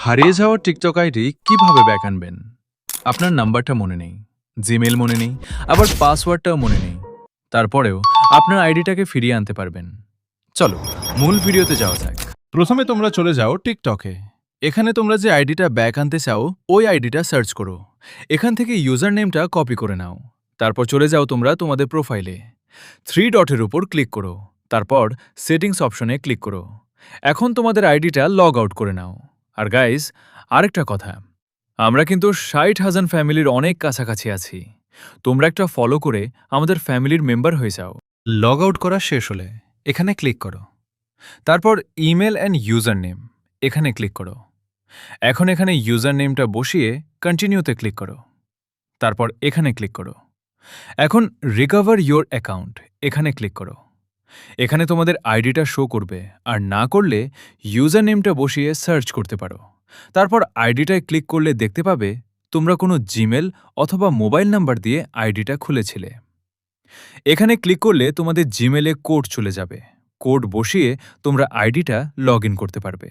হারিয়ে যাওয়া TikTok ID কিভাবে ব্যাক আনবেন? আপনার নাম্বারটা মনে নেই, জিমেল মনে নেই, আবার পাসওয়ার্ডটাও মনে নেই। তারপরেও আপনার আইডিটাকে ফিরিয়ে আনতে পারবেন। চলো মূল ভিডিওতে যাওয়া যাক। প্রথমে তোমরা চলে যাও টিকটকে। এখানে তোমরা যে আইডিটা ব্যাক আনতে চাও ওই আইডিটা সার্চ করো। এখান থেকে ইউজার নেমটা কপি করে নাও। তারপর চলে যাও তোমরা তোমাদের প্রোফাইলে। 3 ডটের উপর ক্লিক করো। তারপর সেটিংস অপশনে ক্লিক করো। এখন তোমাদের আইডিটা লগ আউট করে নাও। আর গাইস, আরেকটা কথা, আমরা কিন্তু ৬০,০০০ ফ্যামিলির অনেক কাছাকাছি আছি। তোমরা একটা ফলো করে আমাদের ফ্যামিলির মেম্বার হয়ে যাও। লগ আউট করা শেষ হলে এখানে ক্লিক করো। তারপর ইমেল অ্যান্ড ইউজার নেম এখানে ক্লিক করো। এখন এখানে ইউজার নেমটা বসিয়ে কন্টিনিউতে ক্লিক করো। তারপর এখানে ক্লিক করো। এখন রিকভার ইয়োর অ্যাকাউন্ট এখানে ক্লিক করো। এখানে তোমাদের আইডিটা শো করবে, আর না করলে ইউজার নেমটা বসিয়ে সার্চ করতে পারো। তারপর আইডিটায় ক্লিক করলে দেখতে পাবে তোমরা কোনো জিমেল অথবা মোবাইল নাম্বার দিয়ে আইডিটা খুলেছিলে। এখানে ক্লিক করলে তোমাদের জিমেলে কোড চলে যাবে। কোড বসিয়ে তোমরা আইডিটা লগ ইন করতে পারবে।